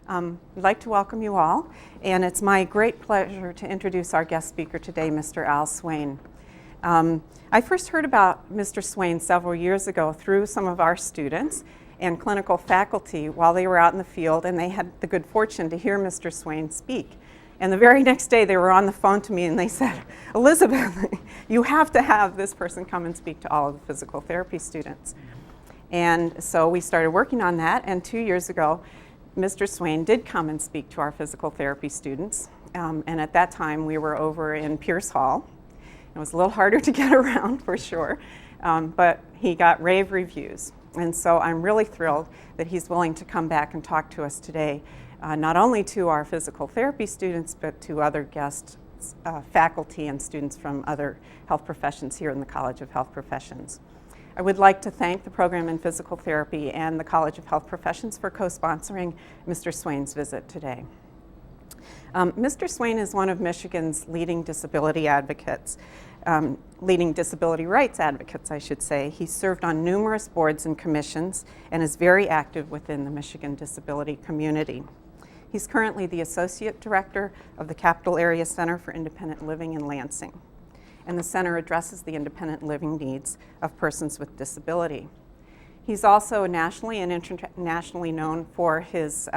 I'd like to welcome you all, and it's my great pleasure to introduce our guest speaker today, Mr. Al Swain. I first heard about Mr. Swain several years ago through some of our students and clinical faculty while they were out in the field, and they had the good fortune to hear Mr. Swain speak. And the very next day, they were on the phone to me, and they said, "Elizabeth, you have to have this person come and speak to all of the physical therapy students." And so we started working on that, and 2 years ago, Mr. Swain did come and speak to our physical therapy students, and at that time we were over in Pierce Hall. It was a little harder to get around for sure, but he got rave reviews. And so I'm really thrilled that he's willing to come back and talk to us today, not only to our physical therapy students, but to other guest faculty and students from other health professions here in the College of Health Professions. I would like to thank the program in physical therapy and the College of Health Professions for co-sponsoring Mr. Swain's visit today. Mr. Swain is one of Michigan's leading disability advocates, leading disability rights advocates, I should say. He's served on numerous boards and commissions and is very active within the Michigan disability community. He's currently the Associate Director of the Capital Area Center for Independent Living in Lansing, and the center addresses the independent living needs of persons with disability. He's also nationally and internationally known for his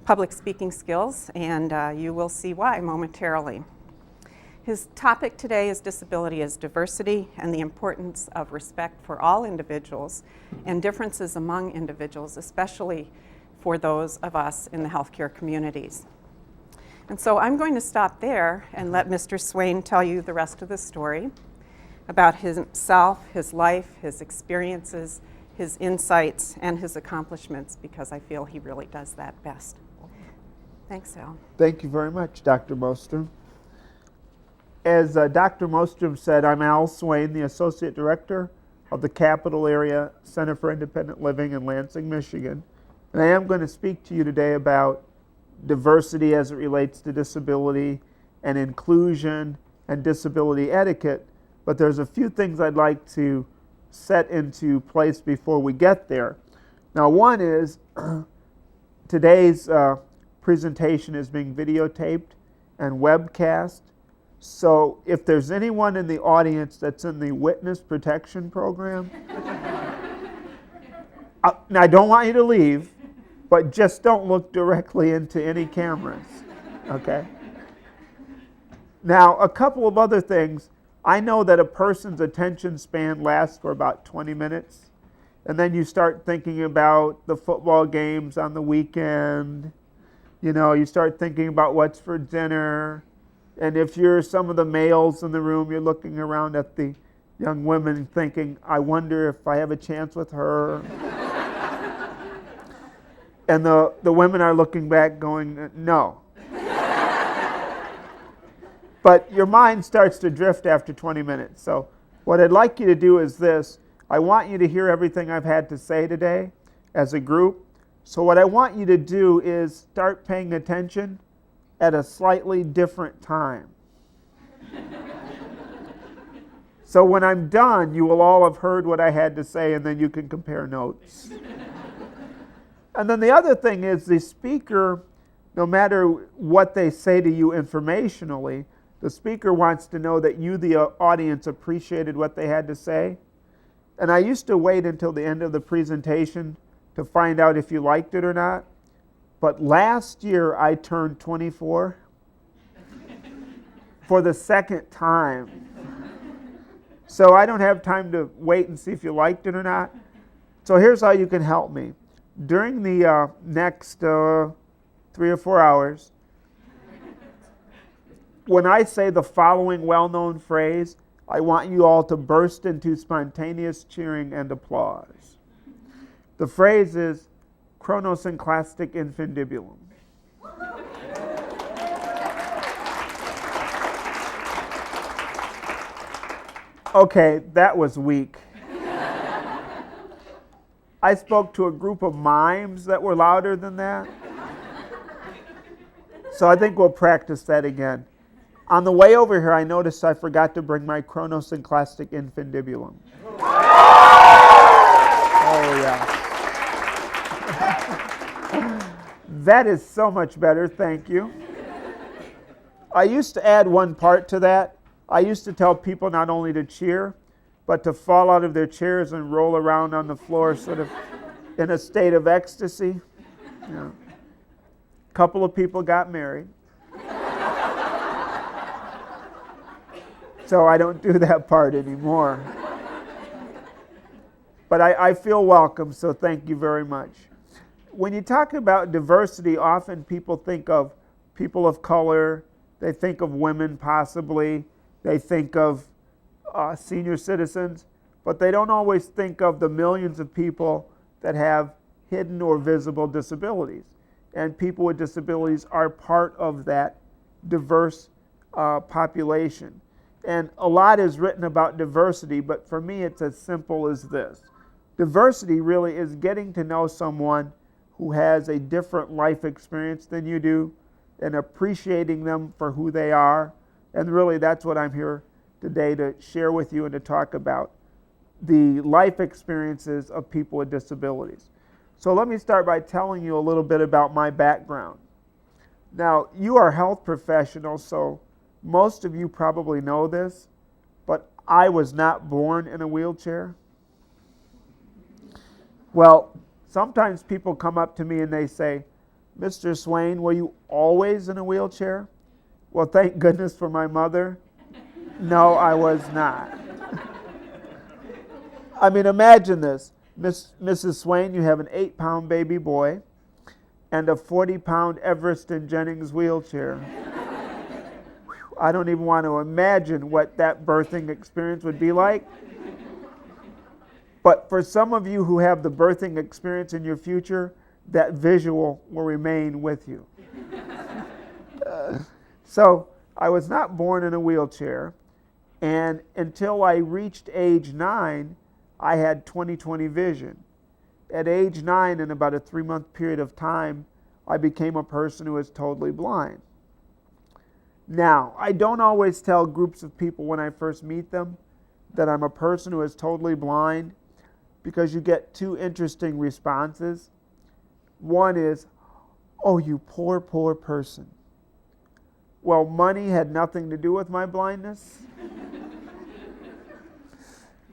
public speaking skills, and you will see why momentarily. His topic today is disability as diversity and the importance of respect for all individuals and differences among individuals, especially for those of us in the healthcare communities. And so I'm going to stop there and let Mr. Swain tell you the rest of the story about himself, his life, his experiences, his insights, and his accomplishments, because I feel he really does that best. Thanks, Al. Thank you very much, Dr. Mostrom. As Dr. Mostrom said, I'm Al Swain, the Associate Director of the Capital Area Center for Independent Living in Lansing, Michigan. And I am going to speak to you today about diversity as it relates to disability and inclusion and disability etiquette, but there's a few things I'd like to set into place before we get there. Now, one is today's presentation is being videotaped and webcast, so if there's anyone in the audience that's in the witness protection program, now I don't want you to leave, but just don't look directly into any cameras, okay? Now, a couple of other things. I know that a person's attention span lasts for about 20 minutes, and then you start thinking about the football games on the weekend. You know, you start thinking about what's for dinner, and if you're some of the males in the room, you're looking around at the young women thinking, I wonder if I have a chance with her. And the women are looking back going, no. But your mind starts to drift after 20 minutes. So what I'd like you to do is this. I want you to hear everything I've had to say today as a group. So what I want you to do is start paying attention at a slightly different time. So when I'm done, you will all have heard what I had to say, and then you can compare notes. And then the other thing is the speaker, no matter what they say to you informationally, the speaker wants to know that you, the audience, appreciated what they had to say. And I used to wait until the end of the presentation to find out if you liked it or not. But last year I turned 24 for the second time. So I don't have time to wait and see if you liked it or not. So here's how you can help me. During the next 3 or 4 hours, when I say the following well-known phrase, I want you all to burst into spontaneous cheering and applause. The phrase is chronosynclastic infundibulum. Okay, that was weak. I spoke to a group of mimes that were louder than that. So I think we'll practice that again. On the way over here, I noticed I forgot to bring my chronosynclastic infundibulum. Oh, yeah. That is so much better, thank you. I used to add one part to that. I used to tell people not only to cheer, but to fall out of their chairs and roll around on the floor sort of in a state of ecstasy. A couple of people got married. So I don't do that part anymore. But I feel welcome, so thank you very much. When you talk about diversity, often people think of people of color, they think of women possibly, they think of senior citizens, but they don't always think of the millions of people that have hidden or visible disabilities. And people with disabilities are part of that diverse population. And a lot is written about diversity, but for me it's as simple as this. Diversity really is getting to know someone who has a different life experience than you do and appreciating them for who they are. And really that's what I'm here today to share with you and to talk about, the life experiences of people with disabilities. So let me start by telling you a little bit about my background. Now, you are health professionals, so most of you probably know this, but I was not born in a wheelchair. Well, sometimes people come up to me and they say, Mr. Swain, were you always in a wheelchair? Well, thank goodness for my mother. No, I was not. I mean, imagine this. Mrs. Swain, you have an 8-pound baby boy and a 40-pound Everest and Jennings wheelchair. I don't even want to imagine what that birthing experience would be like. But for some of you who have the birthing experience in your future, that visual will remain with you. So I was not born in a wheelchair, and until I reached age 9, I had 20/20 vision. At age 9, in about a 3-month period of time, I became a person who was totally blind. Now, I don't always tell groups of people when I first meet them that I'm a person who is totally blind, because you get two interesting responses. One is, oh, you poor, poor person. Well, money had nothing to do with my blindness.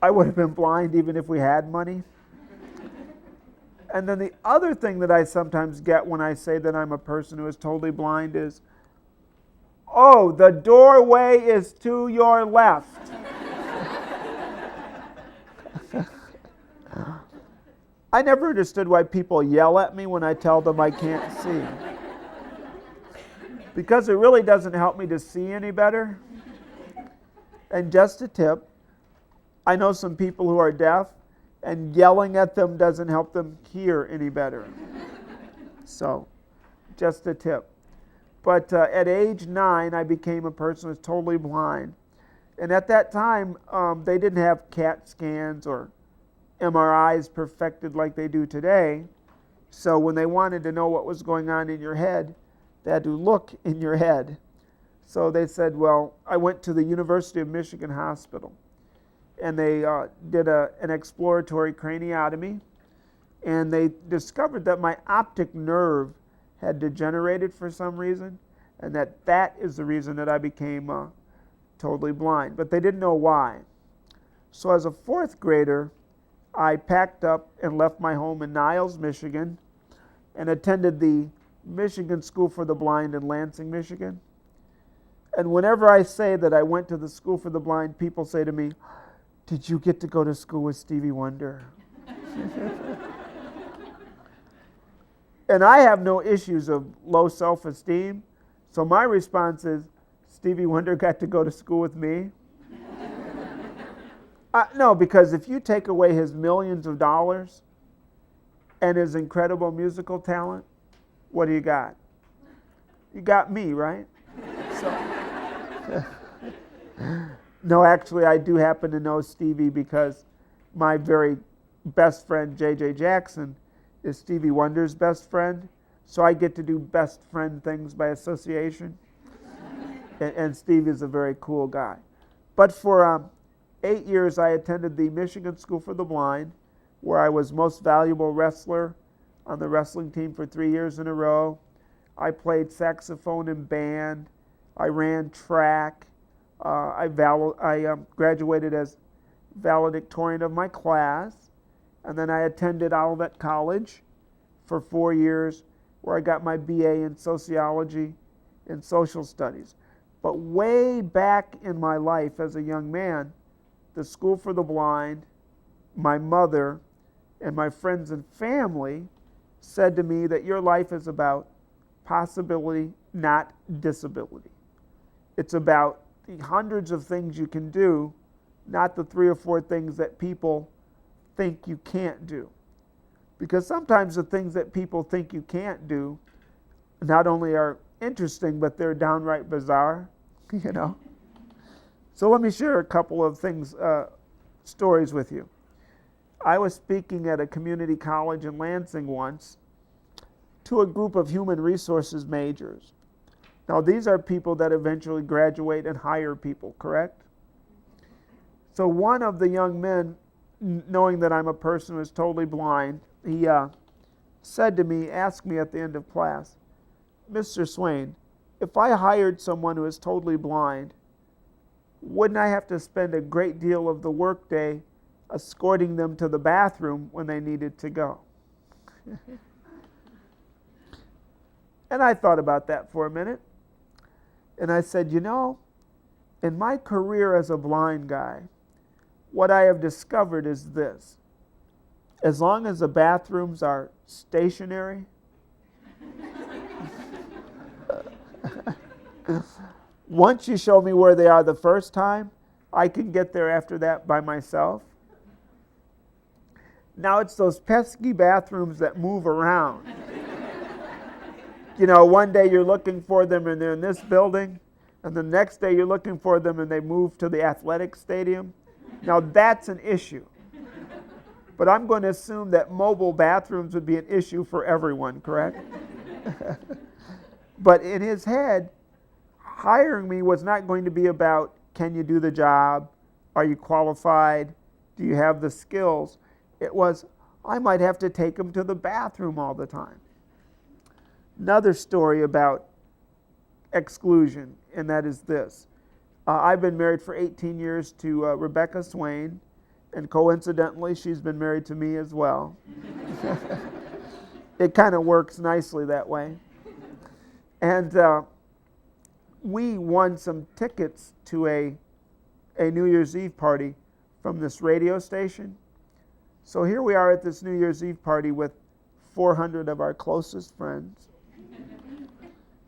I would have been blind even if we had money. And then the other thing that I sometimes get when I say that I'm a person who is totally blind is, oh, the doorway is to your left. I never understood why people yell at me when I tell them I can't see. Because it really doesn't help me to see any better. And just a tip, I know some people who are deaf, and yelling at them doesn't help them hear any better. So, just a tip. But at age 9, I became a person who was totally blind. And at that time, they didn't have CAT scans or MRIs perfected like they do today. So when they wanted to know what was going on in your head, they had to look in your head. So they said, well, I went to the University of Michigan Hospital, and they did an exploratory craniotomy, and they discovered that my optic nerve had degenerated for some reason, and that is the reason that I became totally blind. But they didn't know why. So as a 4th grader, I packed up and left my home in Niles, Michigan, and attended the Michigan School for the Blind in Lansing, Michigan. And whenever I say that I went to the School for the Blind, people say to me, did you get to go to school with Stevie Wonder? And I have no issues of low self-esteem, so my response is, Stevie Wonder got to go to school with me? No, because if you take away his millions of dollars and his incredible musical talent, what do you got? You got me, right? So, no, actually, I do happen to know Stevie because my very best friend, J.J. Jackson, is Stevie Wonder's best friend. So I get to do best friend things by association. And Steve is a very cool guy. But for 8 years, I attended the Michigan School for the Blind, where I was most valuable wrestler on the wrestling team for 3 years in a row. I played saxophone in band. I ran track. I graduated as valedictorian of my class. And then I attended Olivet College for 4 years, where I got my BA in sociology and social studies. But way back in my life as a young man, the School for the Blind, my mother, and my friends and family said to me that your life is about possibility, not disability. It's about the hundreds of things you can do, not the 3 or 4 things that people think you can't do. Because sometimes the things that people think you can't do not only are interesting, but they're downright bizarre, you know. So let me share a couple of things, stories with you. I was speaking at a community college in Lansing once to a group of human resources majors. Now, these are people that eventually graduate and hire people, correct? So one of the young men, knowing that I'm a person who is totally blind, he said to me, asked me at the end of class, "Mr. Swain, if I hired someone who is totally blind, wouldn't I have to spend a great deal of the workday escorting them to the bathroom when they needed to go?" And I thought about that for a minute. And I said, you know, in my career as a blind guy, what I have discovered is this. As long as the bathrooms are stationary, once you show me where they are the first time, I can get there after that by myself. Now it's those pesky bathrooms that move around. You know, one day you're looking for them and they're in this building, and the next day you're looking for them and they move to the athletic stadium. Now that's an issue. But I'm going to assume that mobile bathrooms would be an issue for everyone, correct? But in his head, hiring me was not going to be about, can you do the job? Are you qualified? Do you have the skills? It was, I might have to take him to the bathroom all the time. Another story about exclusion, and that is this. I've been married for 18 years to Rebecca Swain, and coincidentally, she's been married to me as well. It kind of works nicely that way. And we won some tickets to a New Year's Eve party from this radio station. So here we are at this New Year's Eve party with 400 of our closest friends.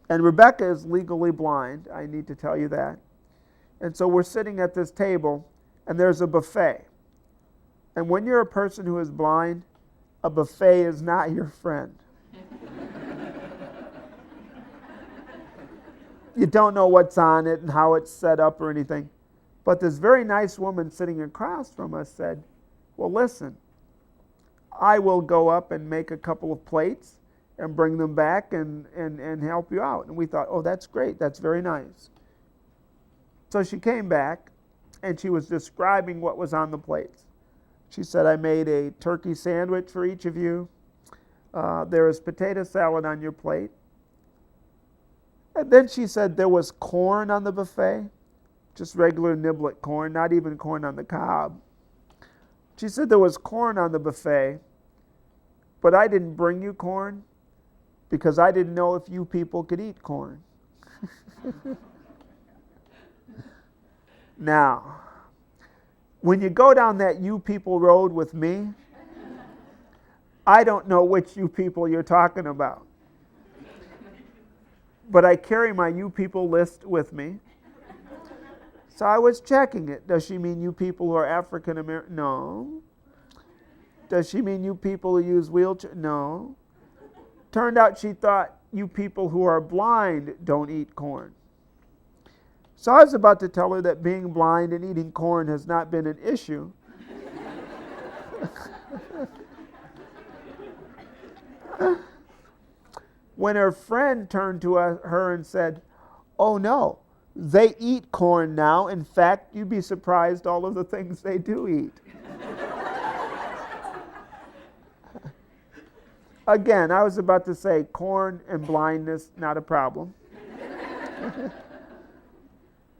And Rebecca is legally blind, I need to tell you that. And so we're sitting at this table, and there's a buffet. And when you're a person who is blind, a buffet is not your friend. You don't know what's on it and how it's set up or anything. But this very nice woman sitting across from us said, well, listen, I will go up and make a couple of plates and bring them back and help you out. And we thought, oh, that's great. That's very nice. So she came back, and she was describing what was on the plates. She said, I made a turkey sandwich for each of you. There is potato salad on your plate. And then she said there was corn on the buffet, just regular niblet corn, not even corn on the cob. She said there was corn on the buffet, but I didn't bring you corn because I didn't know if you people could eat corn. Now, when you go down that you people road with me, I don't know which you people you're talking about. But I carry my you people list with me. So I was checking it. Does she mean you people who are African American? No. Does she mean you people who use wheelchairs? No. Turned out she thought you people who are blind don't eat corn. So I was about to tell her that being blind and eating corn has not been an issue. When her friend turned to her and said, oh no, they eat corn now. In fact, you'd be surprised all of the things they do eat. Again, I was about to say corn and blindness, not a problem.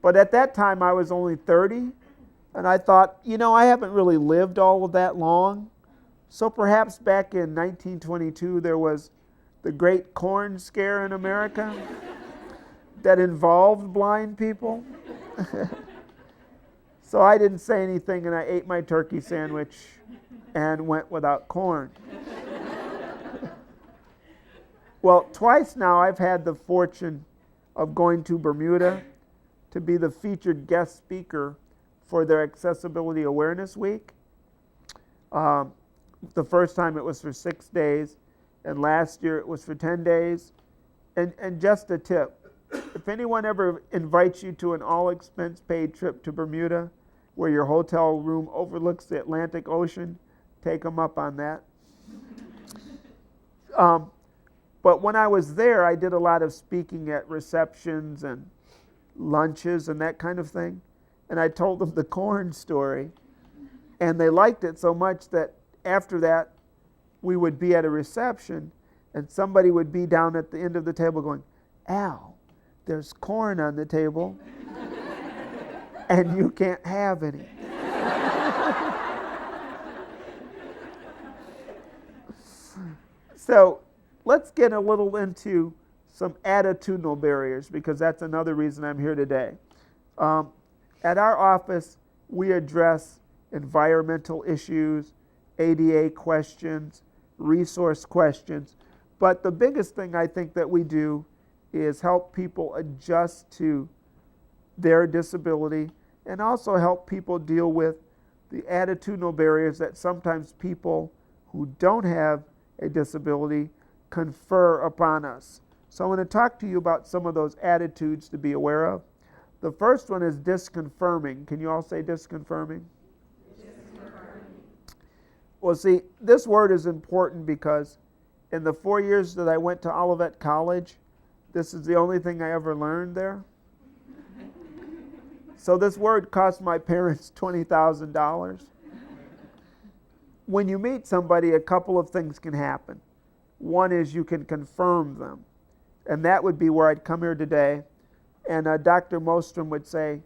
But at that time, I was only 30, and I thought, I haven't really lived all of that long. So perhaps back in 1922, there was the great corn scare in America that involved blind people. So I didn't say anything, and I ate my turkey sandwich and went without corn. Well, twice now I've had the fortune of going to Bermuda to be the featured guest speaker for their Accessibility Awareness Week. The first time it was for 6 days, and last year it was for 10 days. And just a tip, if anyone ever invites you to an all-expense paid trip to Bermuda where your hotel room overlooks the Atlantic Ocean, take them up on that. But when I was there, I did a lot of speaking at receptions and lunches and that kind of thing. And I told them the corn story. And they liked it so much that after that, we would be at a reception and somebody would be down at the end of the table going, "Al, there's corn on the table and you can't have any." So let's get a little into some attitudinal barriers, because that's another reason I'm here today. At our office, we address environmental issues, ADA questions, resource questions, but the biggest thing I think that we do is help people adjust to their disability and also help people deal with the attitudinal barriers that sometimes people who don't have a disability confer upon us. So I want to talk to you about some of those attitudes to be aware of. The first one is disconfirming. Can you all say disconfirming? Well, see, this word is important because in the 4 years that I went to Olivet College, this is the only thing I ever learned there. So this word cost my parents $20,000. When you meet somebody, a couple of things can happen. One is you can confirm them. And that would be where I'd come here today. And Dr. Mostrom would say,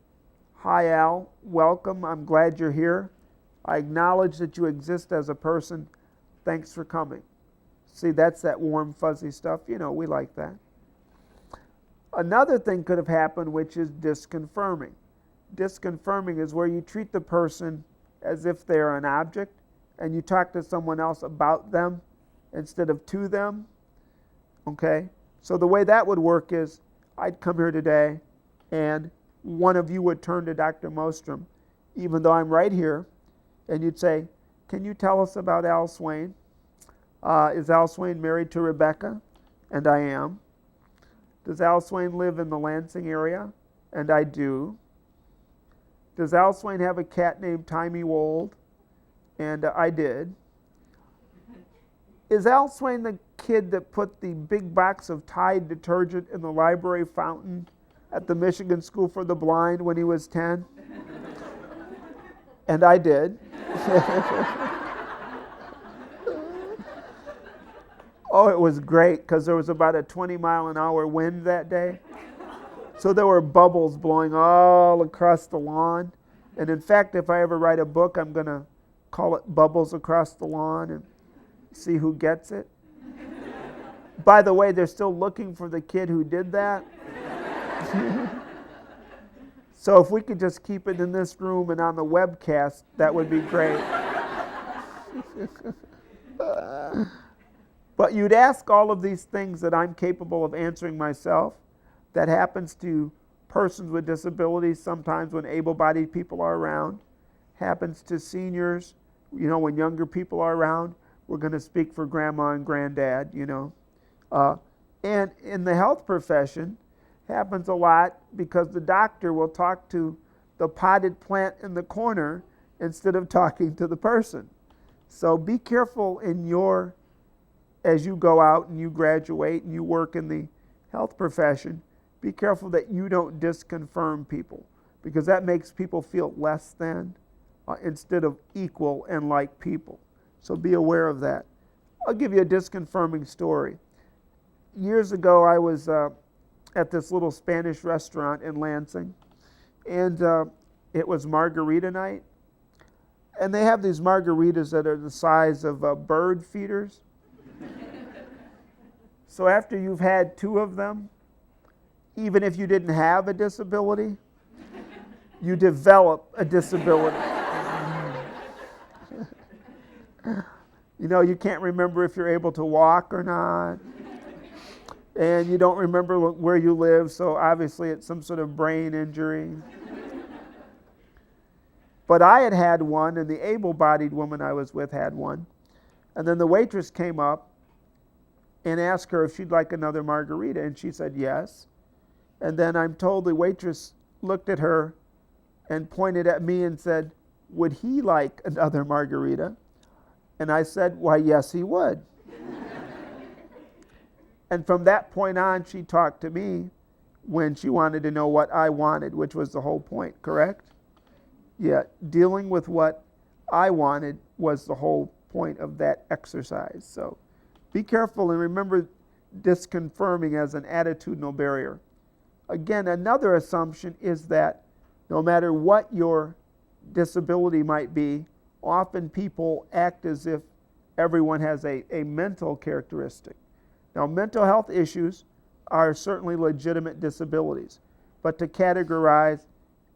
"Hi, Al, welcome. I'm glad you're here. I acknowledge that you exist as a person. Thanks for coming." See, that's that warm, fuzzy stuff. We like that. Another thing could have happened, which is disconfirming. Disconfirming is where you treat the person as if they're an object, and you talk to someone else about them instead of to them. Okay? So the way that would work is I'd come here today, and one of you would turn to Dr. Mostrom, even though I'm right here, and you'd say, "Can you tell us about Al Swain? Is Al Swain married to Rebecca?" And I am. "Does Al Swain live in the Lansing area?" And I do. "Does Al Swain have a cat named Timey Wold?" And I did. "Is Al Swain the kid that put the big box of Tide detergent in the library fountain at the Michigan School for the Blind when he was 10? And I did. Oh, it was great because there was about a 20-mile-an-hour wind that day. So there were bubbles blowing all across the lawn. And in fact, if I ever write a book, I'm going to call it Bubbles Across the Lawn and see who gets it. By the way, they're still looking for the kid who did that. So if we could just keep it in this room and on the webcast, that would be great. But you'd ask all of these things that I'm capable of answering myself. That happens to persons with disabilities sometimes when able-bodied people are around. Happens to seniors, when younger people are around. We're going to speak for grandma and granddad, And in the health profession, happens a lot because the doctor will talk to the potted plant in the corner instead of talking to the person. So be careful as you go out and you graduate and you work in the health profession, be careful that you don't disconfirm people, because that makes people feel less than instead of equal and like people. So be aware of that. I'll give you a disconfirming story. Years ago, I was at this little Spanish restaurant in Lansing, and it was margarita night. And they have these margaritas that are the size of bird feeders. So after you've had 2 of them, even if you didn't have a disability, you develop a disability. You know, you can't remember if you're able to walk or not. And you don't remember where you live, so obviously it's some sort of brain injury. But I had had one, and the able-bodied woman I was with had one. And then the waitress came up and asked her if she'd like another margarita, and she said yes. And then I'm told the waitress looked at her and pointed at me and said, "Would he like another margarita?" And I said, "Why, yes, he would." And from that point on, she talked to me when she wanted to know what I wanted, which was the whole point, correct? Yeah, dealing with what I wanted was the whole point of that exercise. So be careful and remember disconfirming as an attitudinal barrier. Again, another assumption is that no matter what your disability might be, often people act as if everyone has a mental characteristic. Now, mental health issues are certainly legitimate disabilities, but to categorize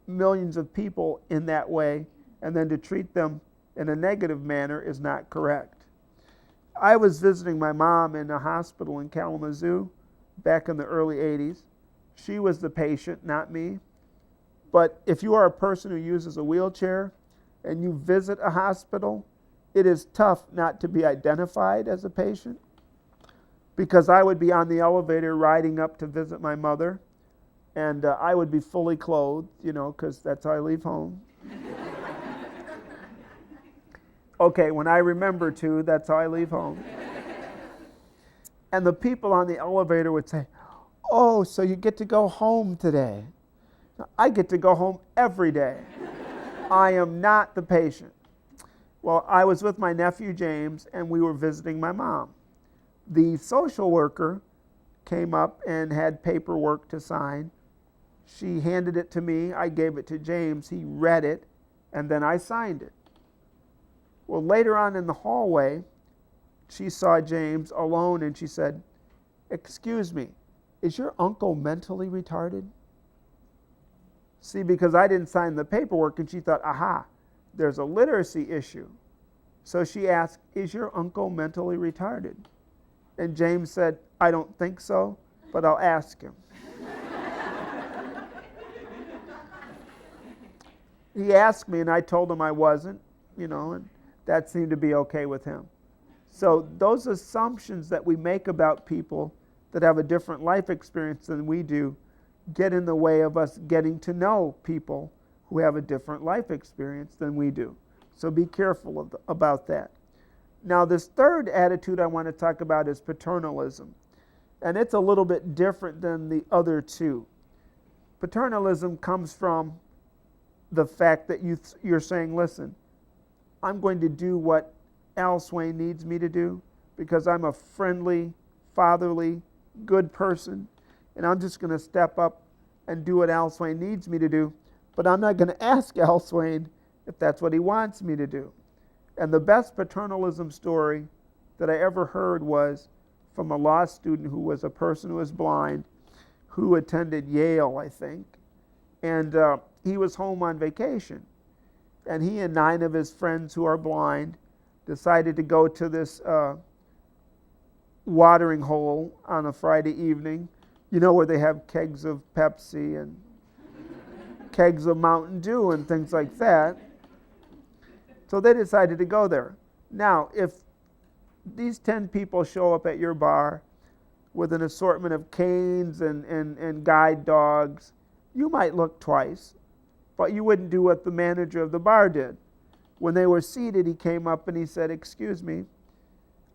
millions of people in that way and then to treat them in a negative manner is not correct. I was visiting my mom in a hospital in Kalamazoo back in the early 80s. She was the patient, not me. But if you are a person who uses a wheelchair and you visit a hospital, it is tough not to be identified as a patient, because I would be on the elevator riding up to visit my mother, and I would be fully clothed, because that's how I leave home. Okay, when I remember to, that's how I leave home. And the people on the elevator would say, "Oh, so you get to go home today." I get to go home every day. I am not the patient. Well, I was with my nephew James, and we were visiting my mom. The social worker came up and had paperwork to sign. She handed it to me. I gave it to James. He read it, and then I signed it. Well, later on in the hallway, she saw James alone, and she said, "Excuse me, is your uncle mentally retarded?" See, because I didn't sign the paperwork, and she thought, aha, there's a literacy issue. So she asked, "Is your uncle mentally retarded?" And James said, "I don't think so, but I'll ask him." He asked me, and I told him I wasn't, and that seemed to be okay with him. So those assumptions that we make about people that have a different life experience than we do get in the way of us getting to know people who have a different life experience than we do. So be careful about that. Now, this third attitude I want to talk about is paternalism. And it's a little bit different than the other two. Paternalism comes from the fact that you're saying, listen, I'm going to do what Al Swain needs me to do because I'm a friendly, fatherly, good person, and I'm just going to step up and do what Al Swain needs me to do, but I'm not going to ask Al Swain if that's what he wants me to do. And the best paternalism story that I ever heard was from a law student who was a person who was blind, who attended Yale, I think, and he was home on vacation. And he and 9 of his friends who are blind decided to go to this watering hole on a Friday evening, where they have kegs of Pepsi and kegs of Mountain Dew and things like that. So they decided to go there. Now, if these 10 people show up at your bar with an assortment of canes and guide dogs, you might look twice, but you wouldn't do what the manager of the bar did. When they were seated, he came up and he said, "Excuse me,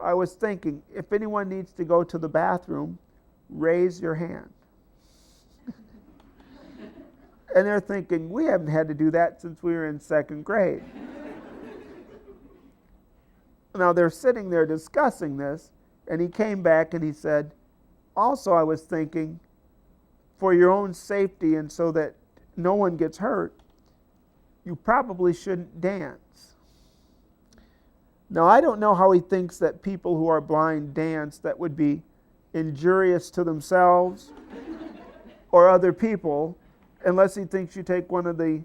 I was thinking, if anyone needs to go to the bathroom, raise your hand." And they're thinking, we haven't had to do that since we were in 2nd grade. now they're sitting there discussing this, and he came back and he said, also I was thinking, for your own safety and so that no one gets hurt, you probably shouldn't dance. Now, I don't know how he thinks that people who are blind dance that would be injurious to themselves or other people, unless he thinks you take one of the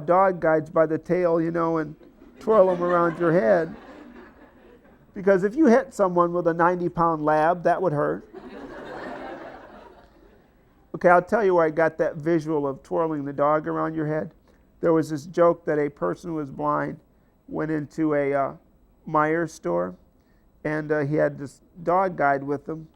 dog guides by the tail, and twirl them around your head. Because if you hit someone with a 90-pound lab, that would hurt. Okay, I'll tell you where I got that visual of twirling the dog around your head. There was this joke that a person who was blind went into a Meijer store, and he had this dog guide with him,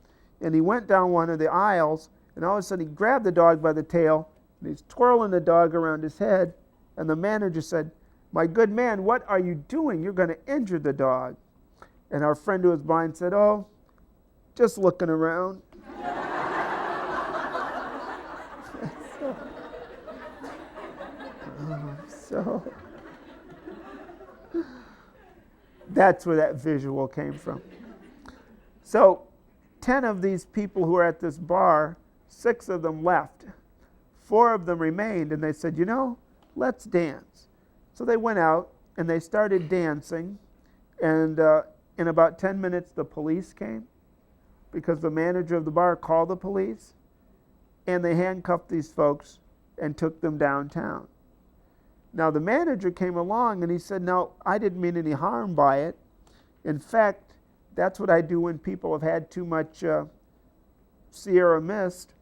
and he went down one of the aisles, and all of a sudden he grabbed the dog by the tail, and he's twirling the dog around his head, and the manager said, "My good man, what are you doing? You're going to injure the dog." And our friend who was blind said, "Oh, just looking around." So that's where that visual came from. So 10 of these people who were at this bar, 6 of them left. 4 of them remained, and they said, let's dance. So they went out and they started dancing, and in about 10 minutes the police came because the manager of the bar called the police, and they handcuffed these folks and took them downtown. Now the manager came along and he said, "No, I didn't mean any harm by it. In fact, that's what I do when people have had too much Sierra Mist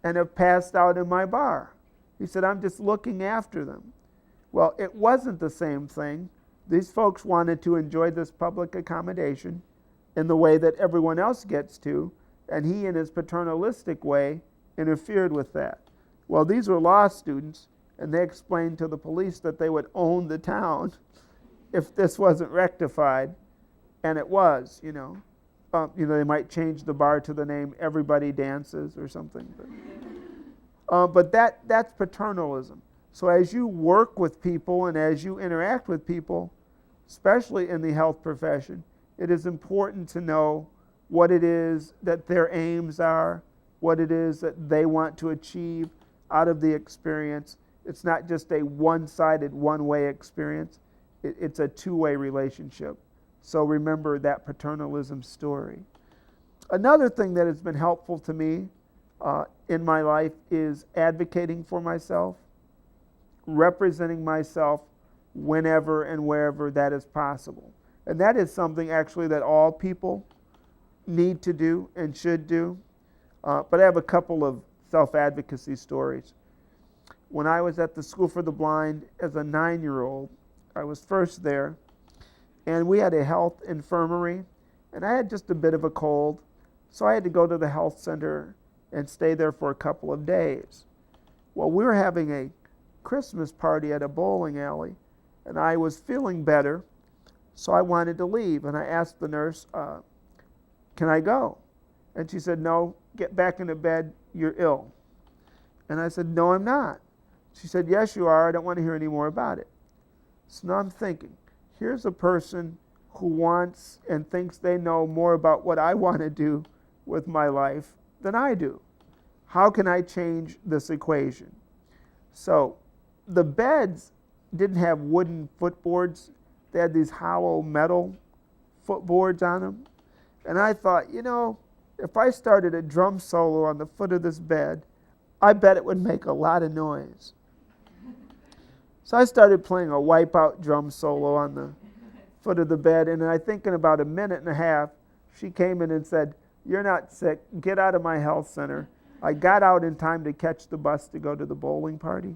and have passed out in my bar." He said, "I'm just looking after them." Well, it wasn't the same thing. These folks wanted to enjoy this public accommodation in the way that everyone else gets to, and he, in his paternalistic way, interfered with that. Well, these were law students, and they explained to the police that they would own the town if this wasn't rectified, and it was, they might change the bar to the name Everybody Dances or something. But that's paternalism. So as you work with people and as you interact with people, especially in the health profession, it is important to know what it is that their aims are, what it is that they want to achieve out of the experience. It's not just a one-sided, one-way experience. It's a two-way relationship. So remember that paternalism story. Another thing that has been helpful to me in my life is advocating for myself, representing myself whenever and wherever that is possible. And that is something actually that all people need to do and should do. But I have a couple of self-advocacy stories. When I was at the School for the Blind as a 9-year-old, I was first there, and we had a health infirmary, and I had just a bit of a cold, so I had to go to the health center and stay there for a couple of days. Well, we were having a Christmas party at a bowling alley, and I was feeling better, so I wanted to leave, and I asked the nurse, "Can I go?" And she said, "No, get back into bed, you're ill." And I said, "No, I'm not." She said, "Yes, you are. I don't want to hear any more about it." So now I'm thinking, here's a person who wants and thinks they know more about what I want to do with my life than I do. How can I change this equation? So the beds didn't have wooden footboards. They had these hollow metal footboards on them. And I thought, if I started a drum solo on the foot of this bed, I bet it would make a lot of noise. So I started playing a wipeout drum solo on the foot of the bed, and I think in about a minute and a half, she came in and said, "You're not sick, get out of my health center." I got out in time to catch the bus to go to the bowling party.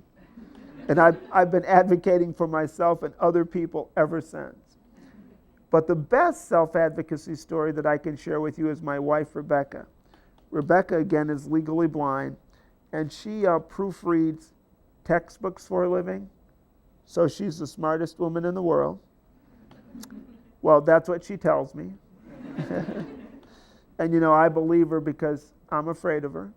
And I've been advocating for myself and other people ever since. But the best self-advocacy story that I can share with you is my wife, Rebecca. Rebecca, again, is legally blind, and she proofreads textbooks for a living. So she's the smartest woman in the world. Well, that's what she tells me. And I believe her because I'm afraid of her.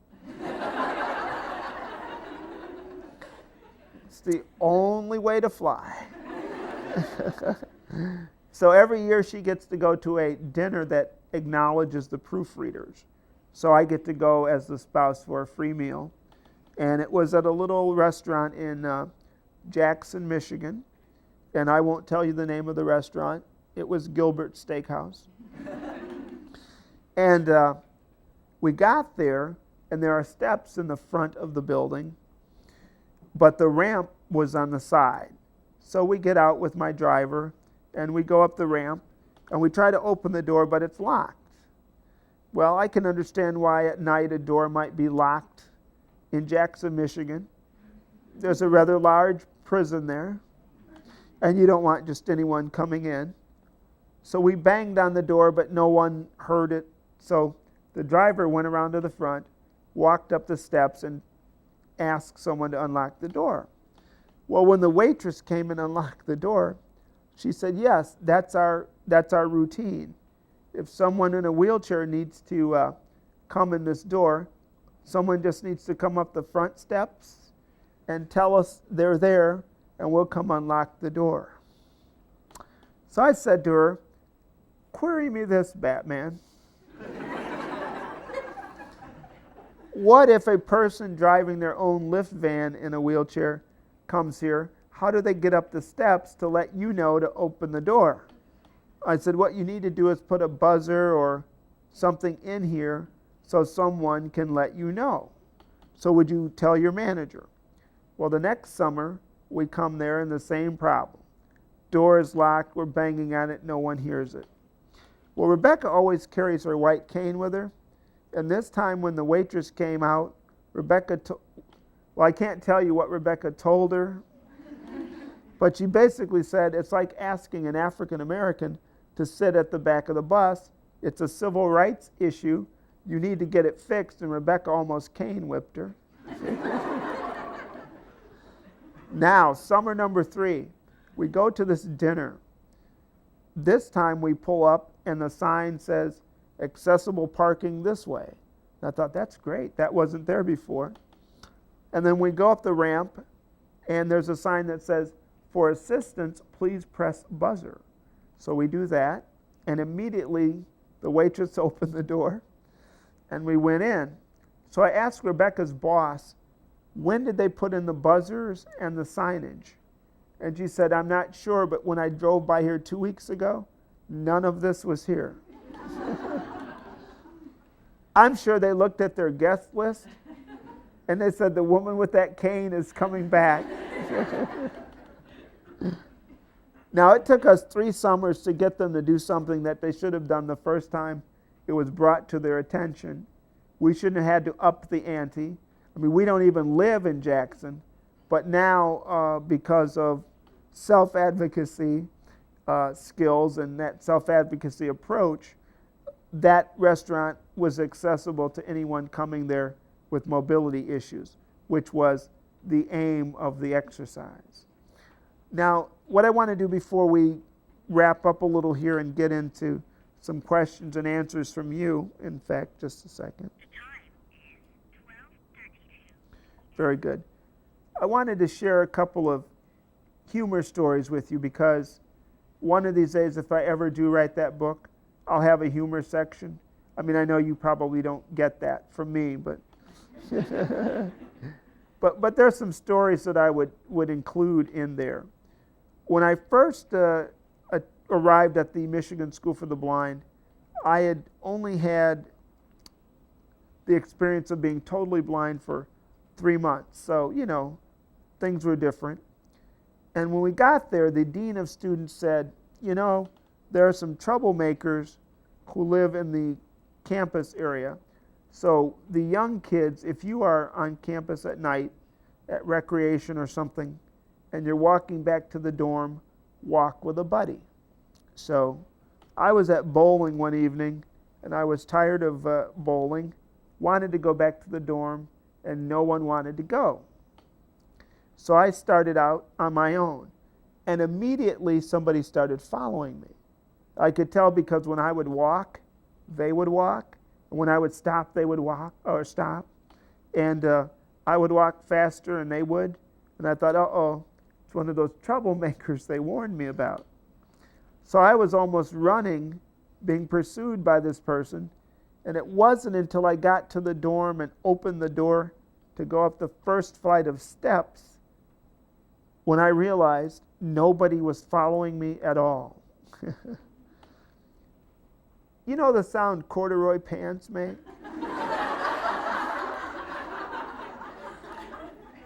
It's the only way to fly. So every year she gets to go to a dinner that acknowledges the proofreaders. So I get to go as the spouse for a free meal. And it was at a little restaurant in Jackson, Michigan. And I won't tell you the name of the restaurant. It was Gilbert's Steakhouse. And we got there, and there are steps in the front of the building, but the ramp was on the side. So we get out with my driver, and we go up the ramp, and we try to open the door, but it's locked. Well, I can understand why at night a door might be locked in Jackson, Michigan. There's a rather large prison there, and you don't want just anyone coming in. So we banged on the door, but no one heard it. So the driver went around to the front, walked up the steps, and asked someone to unlock the door. Well, when the waitress came and unlocked the door, she said, yes, that's our routine. If someone in a wheelchair needs to come in this door, someone just needs to come up the front steps and tell us they're there, and we'll come unlock the door. So I said to her, query me this, Batman. What if a person driving their own lift van in a wheelchair comes here? How do they get up the steps to let you know to open the door? I said, what you need to do is put a buzzer or something in here so someone can let you know. So would you tell your manager? Well, the next summer, we come there and the same problem. Door is locked, we're banging on it, no one hears it. Well, Rebecca always carries her white cane with her. And this time when the waitress came out, well, I can't tell you what Rebecca told her, but she basically said, it's like asking an African American to sit at the back of the bus. It's a civil rights issue. You need to get it fixed. And Rebecca almost cane whipped her. Now, summer number 3, we go to this dinner. This time we pull up and the sign says, accessible parking this way. And I thought, that's great. That wasn't there before. And then we go up the ramp, and there's a sign that says, for assistance, please press buzzer. So we do that, and immediately the waitress opened the door, and we went in. So I asked Rebecca's boss, when did they put in the buzzers and the signage? And she said, I'm not sure, but when I drove by here 2 weeks ago, none of this was here. I'm sure they looked at their guest list and they said, the woman with that cane is coming back. Now, it took us 3 summers to get them to do something that they should have done the first time it was brought to their attention. We shouldn't have had to up the ante. I mean, we don't even live in Jackson, but now because of self-advocacy skills and that self-advocacy approach, that restaurant was accessible to anyone coming there with mobility issues, which was the aim of the exercise. Now, what I want to do before we wrap up a little here and get into some questions and answers from you, in fact, just a second. The time is 12:32. Very good. I wanted to share a couple of humor stories with you because one of these days, if I ever do write that book, I'll have a humor section. I mean, I know you probably don't get that from me, but but there's some stories that I would include in there. When I first arrived at the Michigan School for the Blind, I had only had the experience of being totally blind for 3 months. So, you know, things were different. And when we got there, the dean of students said, you know, there are some troublemakers who live in the campus area. So the young kids, if you are on campus at night, at recreation or something, and you're walking back to the dorm, walk with a buddy. So I was at bowling one evening, and I was tired of bowling, wanted to go back to the dorm, and no one wanted to go. So I started out on my own, and immediately somebody started following me. I could tell because when I would walk, they would walk, and when I would stop, they would walk or stop, and I would walk faster, and they would, and I thought, uh-oh, it's one of those troublemakers they warned me about. So I was almost running, being pursued by this person, and it wasn't until I got to the dorm and opened the door to go up the first flight of steps when I realized nobody was following me at all. You know the sound corduroy pants make?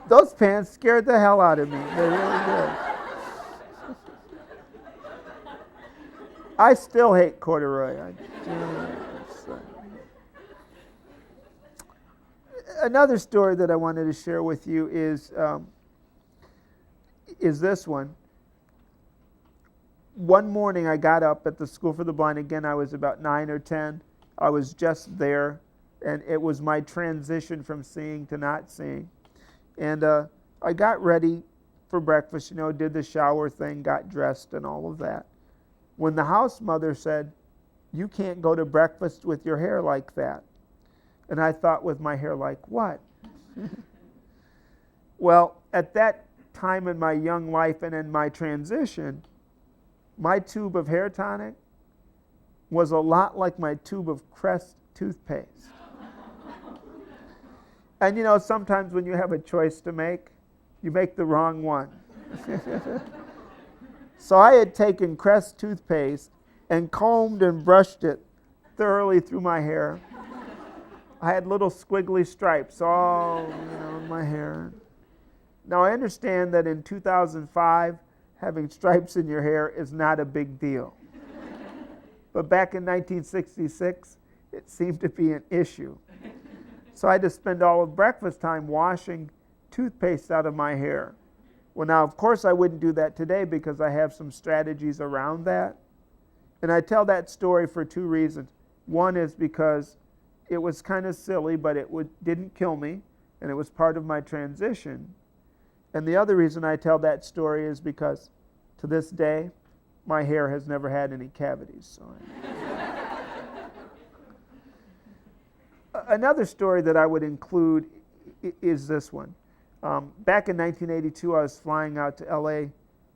Those pants scared the hell out of me. They really did. I still hate corduroy. Another story that I wanted to share with you is this one. One morning I got up at the School for the Blind. Again, I was about 9 or 10. I was just there, and it was my transition from seeing to not seeing. And I got ready for breakfast, did the shower thing, got dressed and all of that. When the house mother said, "You can't go to breakfast with your hair like that." And I thought, with my hair like what? Well, at that time in my young life and in my transition, my tube of hair tonic was a lot like my tube of Crest toothpaste. And sometimes when you have a choice to make, you make the wrong one. So I had taken Crest toothpaste and combed and brushed it thoroughly through my hair. I had little squiggly stripes all in my hair. Now I understand that in 2005, having stripes in your hair is not a big deal. But back in 1966, it seemed to be an issue. So I had to spend all of breakfast time washing toothpaste out of my hair. Well, now, of course, I wouldn't do that today because I have some strategies around that. And I tell that story for two reasons. One is because it was kind of silly, but it didn't kill me, and it was part of my transition. And the other reason I tell that story is because to this day, my hair has never had any cavities. Another story that I would include is this one. Back in 1982, I was flying out to LA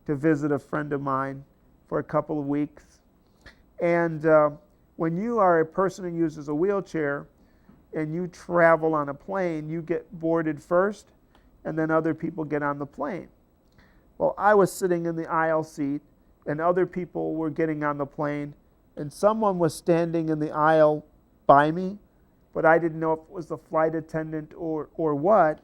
to visit a friend of mine for a couple of weeks. And when you are a person who uses a wheelchair and you travel on a plane, you get boarded first, and then other people get on the plane. Well, I was sitting in the aisle seat, and other people were getting on the plane, and someone was standing in the aisle by me, but I didn't know if it was the flight attendant or what,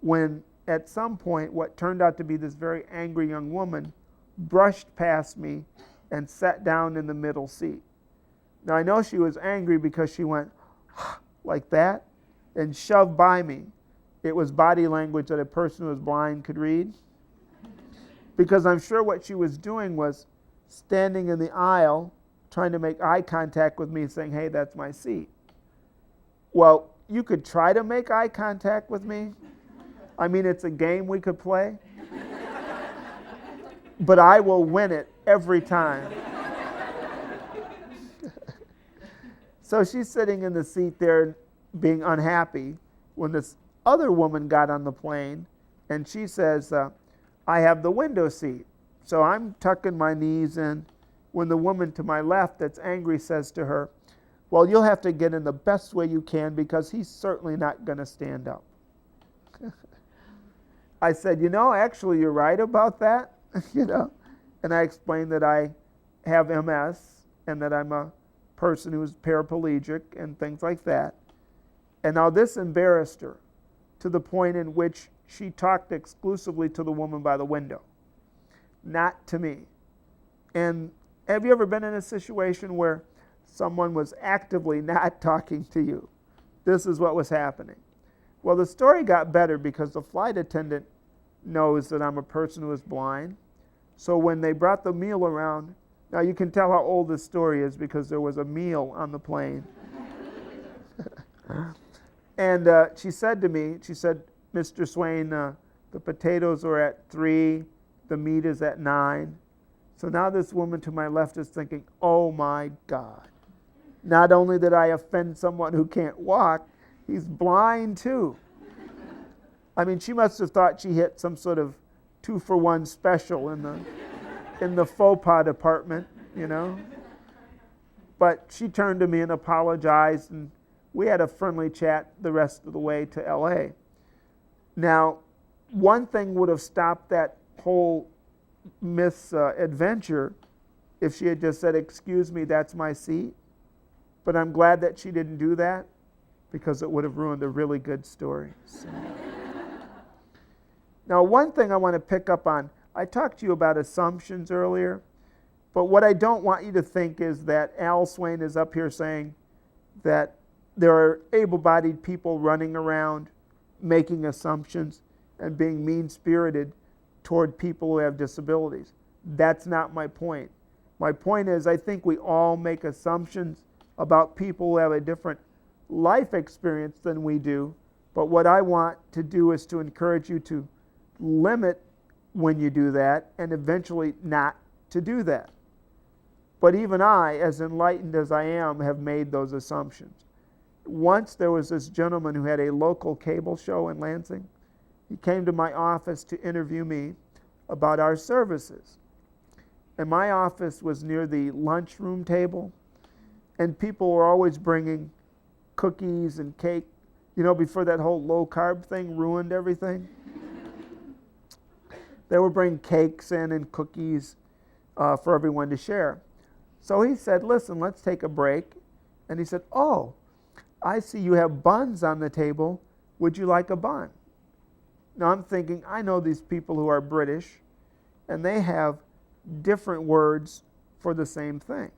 when at some point what turned out to be this very angry young woman brushed past me and sat down in the middle seat. Now I know she was angry because she went like that and shoved by me. It was body language that a person who was blind could read. Because I'm sure what she was doing was standing in the aisle trying to make eye contact with me saying, "Hey, that's my seat." Well, you could try to make eye contact with me. I mean, it's a game we could play. But I will win it every time. So she's sitting in the seat there being unhappy when this other woman got on the plane, and she says, "I have the window seat." So I'm tucking my knees in when the woman to my left that's angry says to her, "Well, you'll have to get in the best way you can because he's certainly not going to stand up." I said, actually, you're right about that, And I explained that I have MS and that I'm a person who's paraplegic and things like that. And now this embarrassed her to the point in which she talked exclusively to the woman by the window, not to me. And have you ever been in a situation where someone was actively not talking to you? This is what was happening. Well, the story got better because the flight attendant knows that I'm a person who is blind. So when they brought the meal around, now you can tell how old this story is because there was a meal on the plane. And she said to me, "Mr. Swain, the potatoes are at 3, the meat is at 9. So now this woman to my left is thinking, "Oh my God. Not only did I offend someone who can't walk, he's blind too." I mean, she must have thought she hit some sort of 2-for-1 special in in the faux pas department, you know. But she turned to me and apologized, and we had a friendly chat the rest of the way to LA. Now, one thing would have stopped that whole misadventure if she had just said, "Excuse me, that's my seat." But I'm glad that she didn't do that, because it would have ruined a really good story. So. Now, one thing I want to pick up on, I talked to you about assumptions earlier, but what I don't want you to think is that Al Swain is up here saying that there are able-bodied people running around making assumptions and being mean-spirited toward people who have disabilities. That's not my point. My point is, I think we all make assumptions about people who have a different life experience than we do, but what I want to do is to encourage you to limit when you do that and eventually not to do that. But even I, as enlightened as I am, have made those assumptions. Once there was this gentleman who had a local cable show in Lansing. He came to my office to interview me about our services. And my office was near the lunchroom table, and people were always bringing cookies and cake, you know, before that whole low-carb thing ruined everything. They would bring cakes in and cookies for everyone to share. So he said, "Listen, let's take a break." And he said, "Oh, I see you have buns on the table. Would you like a bun?" Now I'm thinking, I know these people who are British, and they have different words for the same thing.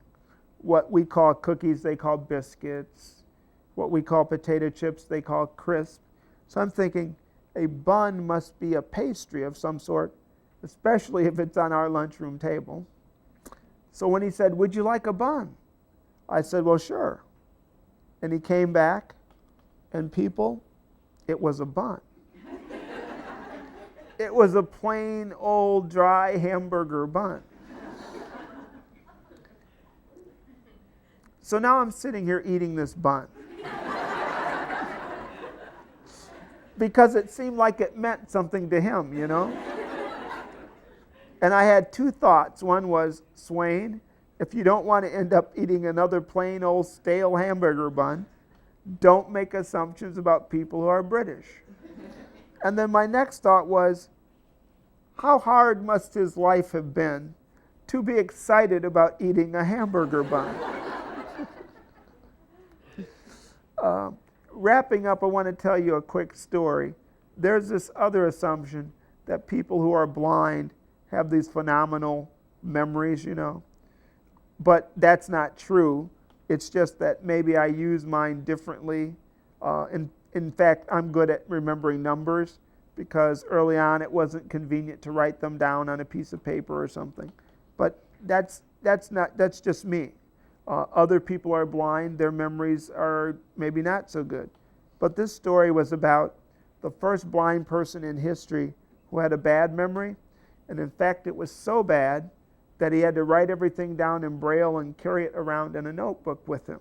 What we call cookies, they call biscuits. What we call potato chips, they call crisp. So I'm thinking, a bun must be a pastry of some sort, especially if it's on our lunchroom table. So when he said, "Would you like a bun?" I said, "Well, sure." And he came back, and people, it was a bun. It was a plain old dry hamburger bun. So now I'm sitting here eating this bun. Because it seemed like it meant something to him, you know? And I had two thoughts. One was, Swain, if you don't want to end up eating another plain old stale hamburger bun, don't make assumptions about people who are British. And then my next thought was, how hard must his life have been to be excited about eating a hamburger bun? Wrapping up, I want to tell you a quick story. There's this other assumption that people who are blind have these phenomenal memories, you know. But that's not true. It's just that maybe I use mine differently. In fact, I'm good at remembering numbers because early on it wasn't convenient to write them down on a piece of paper or something. But that's just me. Other people are blind, their memories are maybe not so good. But this story was about the first blind person in history who had a bad memory. And in fact, it was so bad that he had to write everything down in Braille and carry it around in a notebook with him.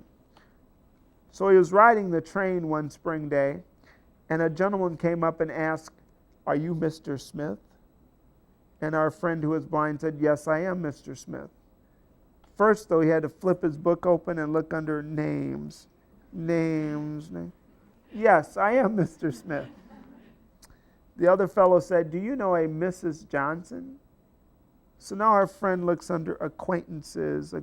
So he was riding the train one spring day, and a gentleman came up and asked, "Are you Mr. Smith?" And our friend who was blind said, "Yes, I am Mr. Smith." First, though, he had to flip his book open and look under names. Names. "Yes, I am Mr. Smith." The other fellow said, "Do you know a Mrs. Johnson?" So now our friend looks under acquaintances.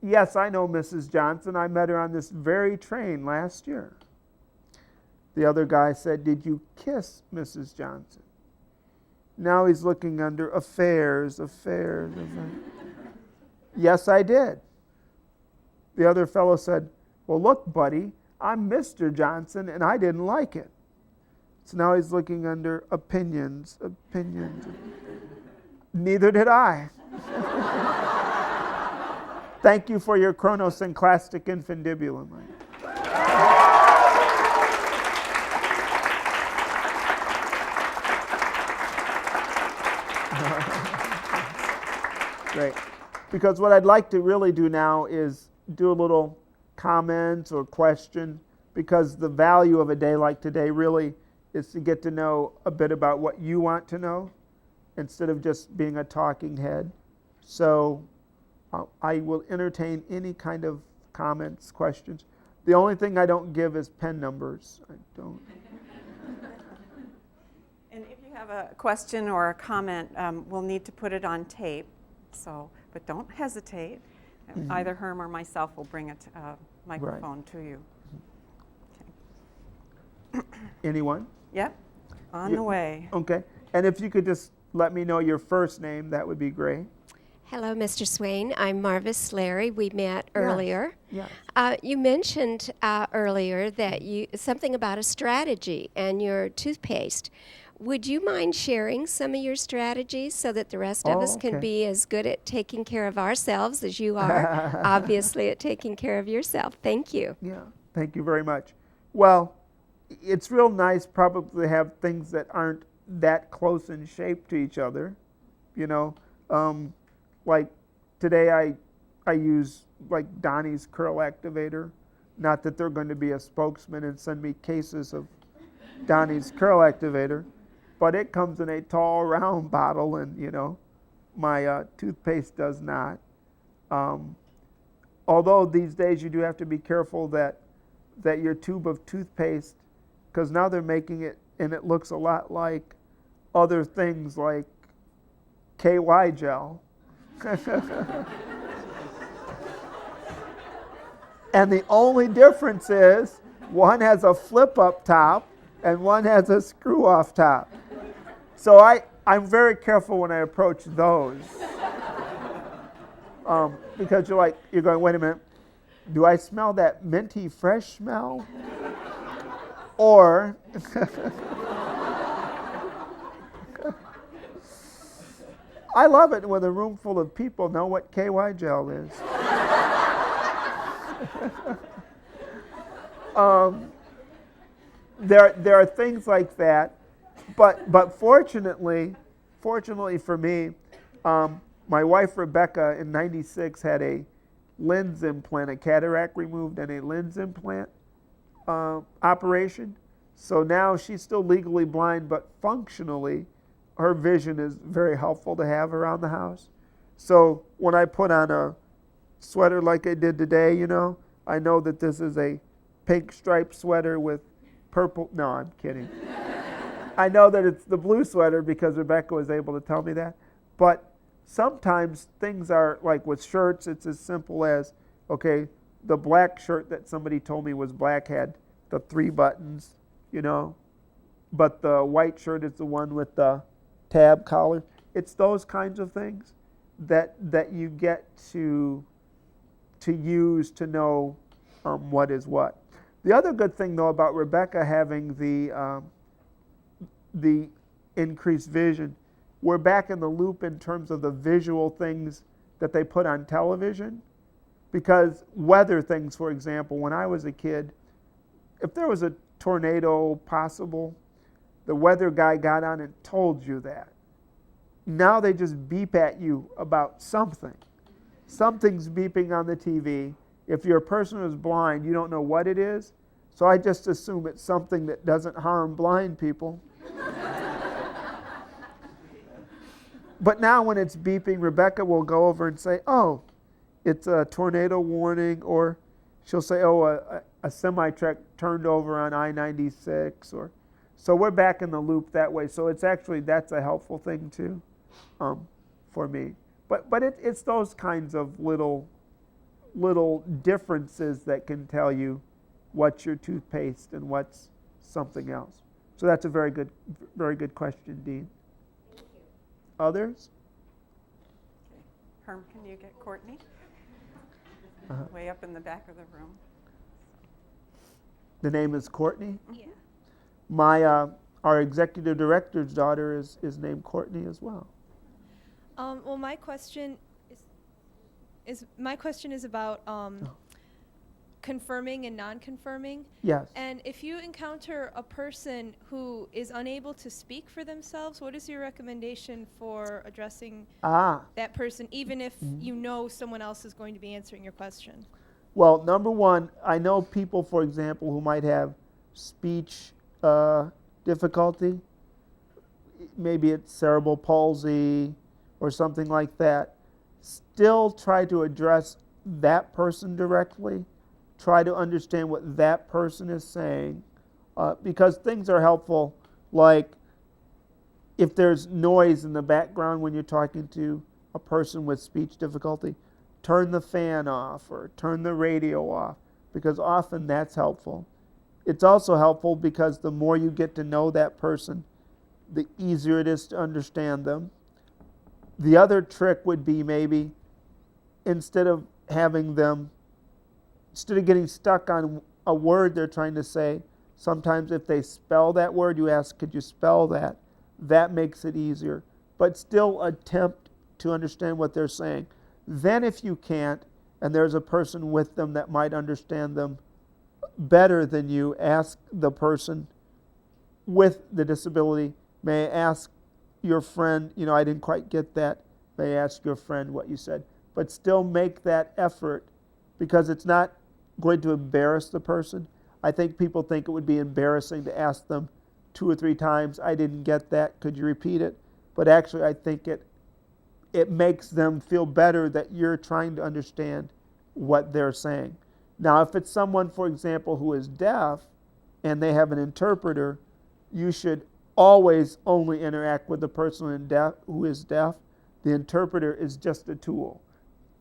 "Yes, I know Mrs. Johnson. I met her on this very train last year." The other guy said, "Did you kiss Mrs. Johnson?" Now he's looking under affairs. "Yes, I did." The other fellow said, "Well, look, buddy, I'm Mr. Johnson, and I didn't like it." So now he's looking under opinions. "Neither did I." Thank you for your chronosynclastic infundibulum. Great. Because what I'd like to really do now is do a little comment or question, because the value of a day like today really is to get to know a bit about what you want to know. instead of just being a talking head. So I will entertain any kind of comments, questions. The only thing I don't give is pen numbers. I don't. And if you have a question or a comment, we'll need to put it on tape. But don't hesitate. Either Herm or myself will bring a microphone to you. Okay. Anyone? Yep, on the way. Okay. And if you could just let me know your first name, that would be great. Hello, Mr. Swain. I'm Marvis Larry. We met earlier. Yes. You mentioned earlier that something about a strategy and your toothpaste. Would you mind sharing some of your strategies so that the rest of us can be as good at taking care of ourselves as you are, obviously, at taking care of yourself? Thank you. Yeah, thank you very much. Well, it's real nice probably to have things that aren't that close in shape to each other. You know, like today I use like Donnie's Curl Activator. Not that they're going to be a spokesman and send me cases of Donnie's Curl Activator, but it comes in a tall round bottle, and you know, my toothpaste does not. Although these days you do have to be careful that your tube of toothpaste, because now they're making it and it looks a lot like other things like KY gel. And the only difference is one has a flip up top and one has a screw off top. So I'm very careful when I approach those. Because you're going, wait a minute, do I smell that minty fresh smell? Or I love it when a room full of people know what KY gel is. There are things like that, but fortunately for me, my wife Rebecca in '96 had a lens implant, a cataract removed, and a lens implant operation. So now she's still legally blind, but functionally, her vision is very helpful to have around the house. So when I put on a sweater like I did today, you know, I know that this is a pink striped sweater with purple. No, I'm kidding. I know that it's the blue sweater because Rebecca was able to tell me that. But sometimes things are like with shirts, it's as simple as, okay, the black shirt that somebody told me was black had the 3 buttons, you know, but the white shirt is the one with the tab collar. It's those kinds of things that you get to use to know what is what. The other good thing, though, about Rebecca having the increased vision, we're back in the loop in terms of the visual things that they put on television. Because weather things, for example, when I was a kid, if there was a tornado possible, the weather guy got on and told you that. Now they just beep at you about something. Something's beeping on the TV. If you're a person who's blind, you don't know what it is. So I just assume it's something that doesn't harm blind people. But now when it's beeping, Rebecca will go over and say, oh, it's a tornado warning, or she'll say, oh, a semi-truck turned over on I-96, or so we're back in the loop that way. So it's actually, that's a helpful thing too, for me. But it's those kinds of little differences that can tell you what's your toothpaste and what's something else. So that's a very good question, Dean. Thank you. Others? Herm, can you get Courtney? Way up in the back of the room. The name is Courtney. Yeah. Our executive director's daughter is named Courtney as well. Well, my question is about confirming and non-confirming. Yes. And if you encounter a person who is unable to speak for themselves, what is your recommendation for addressing that person, even if you know someone else is going to be answering your question? Well, number one, I know people, for example, who might have speech difficulty. maybe it's cerebral palsy or something like that, still try to address that person directly. Try to understand what that person is saying, because things are helpful, like if there's noise in the background when you're talking to a person with speech difficulty, turn the fan off or turn the radio off, because often that's helpful. It's also helpful because the more you get to know that person, the easier it is to understand them. The other trick would be maybe instead of getting stuck on a word they're trying to say, sometimes if they spell that word, you ask, could you spell that? That makes it easier. But still attempt to understand what they're saying. Then if you can't, and there's a person with them that might understand them better than you, ask the person with the disability, may I ask your friend, I didn't quite get that. May I ask your friend what you said? But still make that effort, because it's not going to embarrass the person. I think people think it would be embarrassing to ask them 2 or 3 times, I didn't get that, could you repeat it? But actually I think it makes them feel better that you're trying to understand what they're saying. Now, if it's someone, for example, who is deaf and they have an interpreter, you should always only interact with the person who is deaf. The interpreter is just a tool.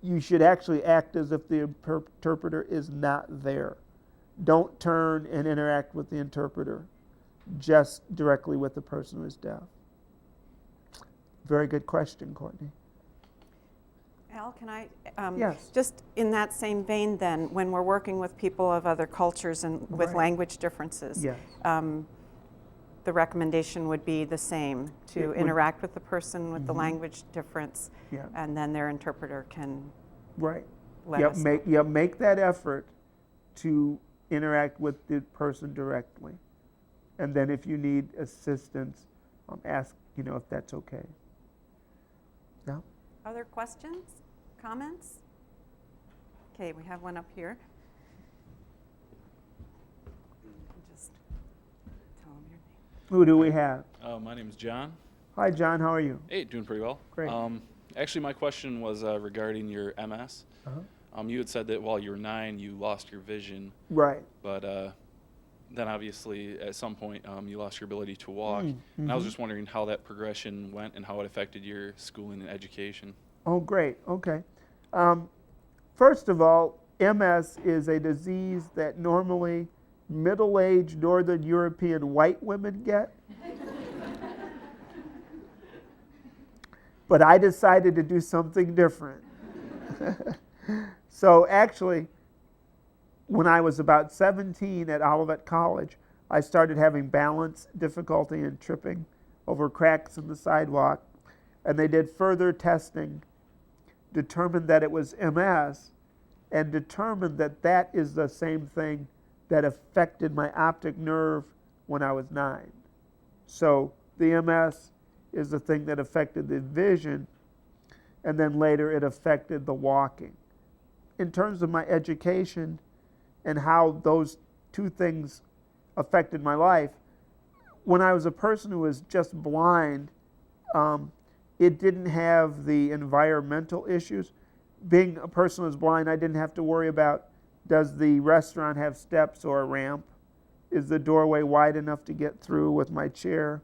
You should actually act as if the interpreter is not there. Don't turn and interact with the interpreter. Just directly with the person who is deaf. Very good question, Courtney. Al, can I? Yes. Just in that same vein then, when we're working with people of other cultures and with Right. language differences, Yes. The recommendation would be the same, It to would- interact with the person with the language difference, Yeah. and then their interpreter can Right. let us know. Make that effort to interact with the person directly. And then if you need assistance, ask, if that's okay. Yeah? Other questions, comments? Okay, we have one up here. Just tell them your name. Who do we have? My name's John. Hi, John. How are you? Hey, doing pretty well. Great. Actually, my question was regarding your MS. Uh-huh. You had said that while you were 9, you lost your vision, Right. but then obviously at some point you lost your ability to walk. Mm-hmm. And I was just wondering how that progression went and how it affected your schooling and education. Oh, great. Okay. First of all, MS is a disease that normally middle-aged Northern European white women get. But I decided to do something different. So actually, when I was about 17 at Olivet College, I started having balance difficulty and tripping over cracks in the sidewalk. And they did further testing, determined that it was MS, and determined that that is the same thing that affected my optic nerve when I was 9. So the MS is the thing that affected the vision, and then later it affected the walking. In terms of my education and how those two things affected my life, when I was a person who was just blind, it didn't have the environmental issues. Being a person who was blind, I didn't have to worry about, does the restaurant have steps or a ramp? Is the doorway wide enough to get through with my chair?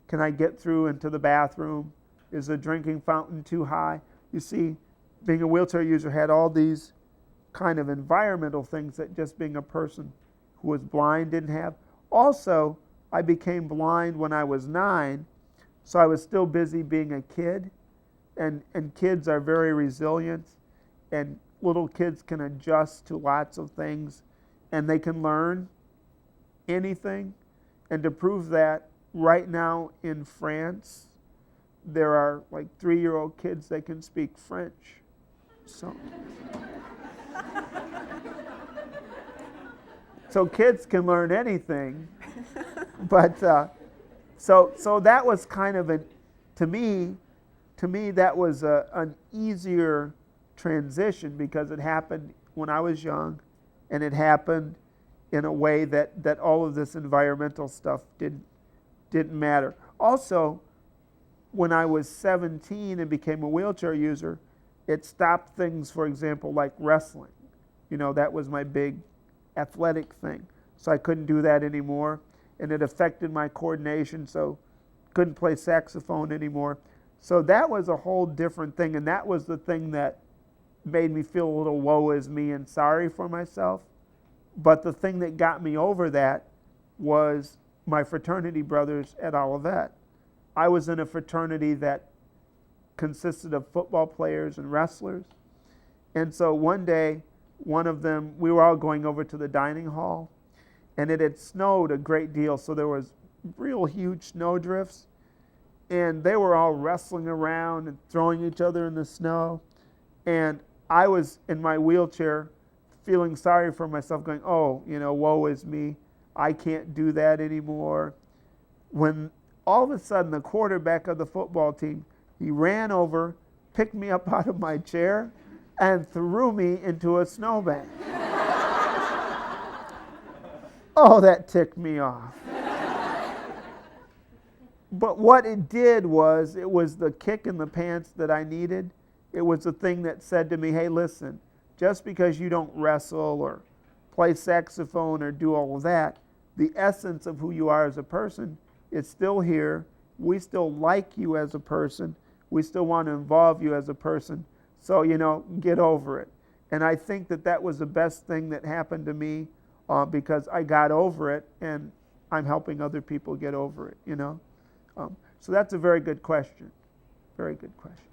Can I get through into the bathroom? Is the drinking fountain too high? You see, being a wheelchair user had all these kind of environmental things that just being a person who was blind didn't have. Also, I became blind when I was 9, so I was still busy being a kid, and kids are very resilient, and little kids can adjust to lots of things, and they can learn anything. And to prove that, right now in France, there are like 3-year-old kids that can speak French. So kids can learn anything, but so that was kind of to me that was an easier transition, because it happened when I was young, and it happened in a way that all of this environmental stuff didn't matter. Also, when I was 17 and became a wheelchair user, it stopped things, for example, like wrestling. That was my big athletic thing. So I couldn't do that anymore. And it affected my coordination, so couldn't play saxophone anymore. So that was a whole different thing, and that was the thing that made me feel a little woe is me and sorry for myself. But the thing that got me over that was my fraternity brothers at Olivet. I was in a fraternity that consisted of football players and wrestlers. And so one day, one of them, we were all going over to the dining hall, and it had snowed a great deal, so there was real huge snow drifts. And they were all wrestling around and throwing each other in the snow. And I was in my wheelchair feeling sorry for myself, going, oh, woe is me. I can't do that anymore. When all of a sudden the quarterback of the football team, he ran over, picked me up out of my chair, and threw me into a snowbank. Oh, that ticked me off. But what it did was, it was the kick in the pants that I needed. It was the thing that said to me, hey, listen, just because you don't wrestle or play saxophone or do all of that, the essence of who you are as a person is still here. We still like you as a person. We still want to involve you as a person. So, get over it. And I think that was the best thing that happened to me because I got over it, and I'm helping other people get over it, So that's a very good question. Very good question.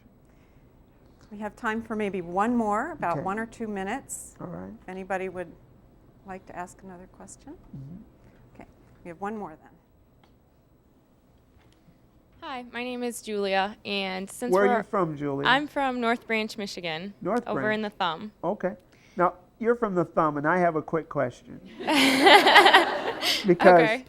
We have time for maybe one more, about Okay. 1 or 2 minutes. All right. If anybody would like to ask another question. Okay, we have one more then. Hi, my name is Julia, and since Where we're are you from, Julia? I'm from North Branch, Michigan. North over Branch. in the Thumb. Okay. Now, you're from the Thumb, and I have a quick question. Because Okay.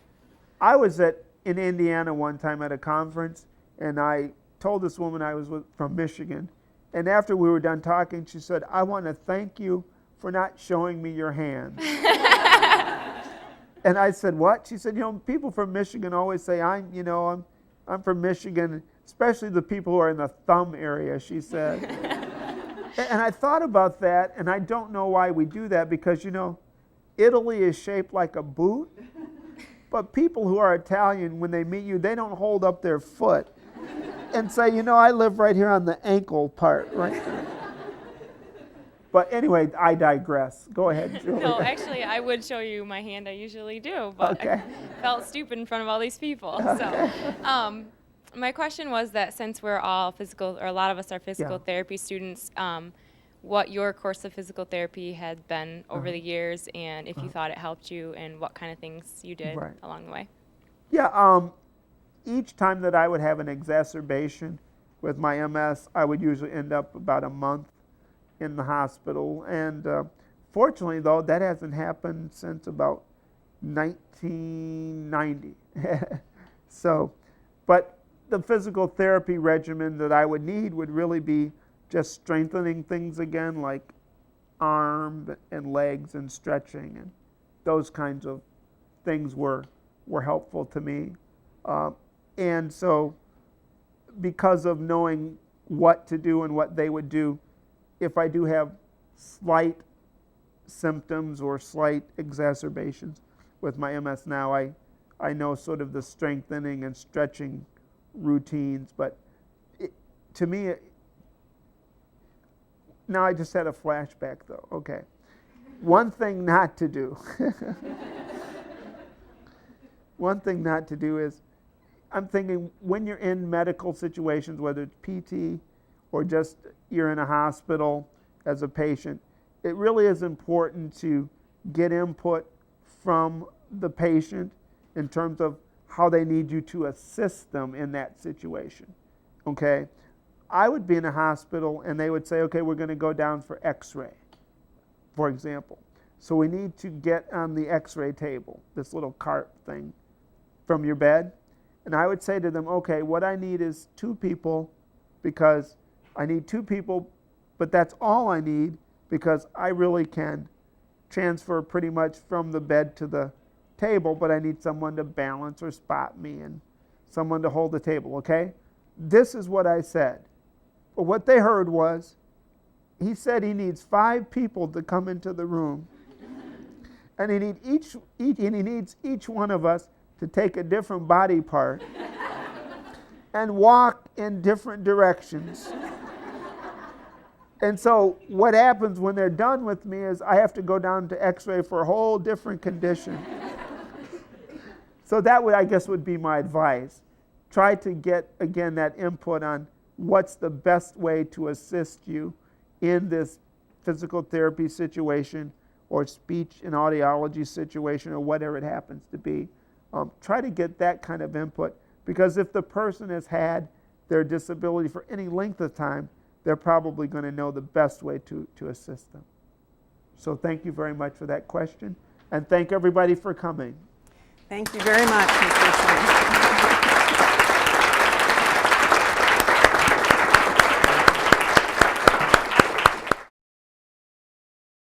I was in Indiana one time at a conference, and I told this woman I was from Michigan. And after we were done talking, she said, I want to thank you for not showing me your hand. And I said, what? She said, people from Michigan always say, I'm from Michigan, especially the people who are in the Thumb area, she said. And I thought about that, and I don't know why we do that, because, Italy is shaped like a boot, but people who are Italian, when they meet you, they don't hold up their foot and say, I live right here on the ankle part, right? But anyway, I digress. Go ahead, Julia. No, actually, I would show you my hand. I usually do, but Okay. I felt stupid in front of all these people. So, my question was that since we're all physical, or a lot of us are physical Yeah. therapy students, what your course of physical therapy had been over the years, and if you thought it helped you, and what kind of things you did Right. along the way. Yeah, each time that I would have an exacerbation with my MS, I would usually end up about a month in the hospital. And fortunately, though, that hasn't happened since about 1990. So, but the physical therapy regimen that I would need would really be just strengthening things again, like arm and legs and stretching, and those kinds of things were helpful to me. And so because of knowing what to do and what they would do, if I do have slight symptoms or slight exacerbations with my MS now, I know sort of the strengthening and stretching routines. But to me, now I just had a flashback though. Okay. One thing not to do. One thing not to do is, I'm thinking when you're in medical situations, whether it's PT or just you're in a hospital as a patient, it really is important to get input from the patient in terms of how they need you to assist them in that situation. Okay? I would be in a hospital and they would say, okay, we're going to go down for x-ray, for example. So we need to get on the x-ray table, this little cart thing, from your bed. And I would say to them, okay, what I need is 2 people, because I need 2 people, but that's all I need, because I really can transfer pretty much from the bed to the table, but I need someone to balance or spot me and someone to hold the table, okay? this is what I said. But what they heard was, he said he needs 5 people to come into the room, and he needs each one of us to take a different body part and walk in different directions. And so what happens when they're done with me is I have to go down to X-ray for a whole different condition. So that would, I guess, would be my advice. Try to get, again, that input on what's the best way to assist you in this physical therapy situation or speech and audiology situation or whatever it happens to be. Try to get that kind of input, because if the person has had their disability for any length of time, they're probably going to know the best way to assist them. So thank you very much for that question, and thank everybody for coming. Thank you very much, Mr. Swain.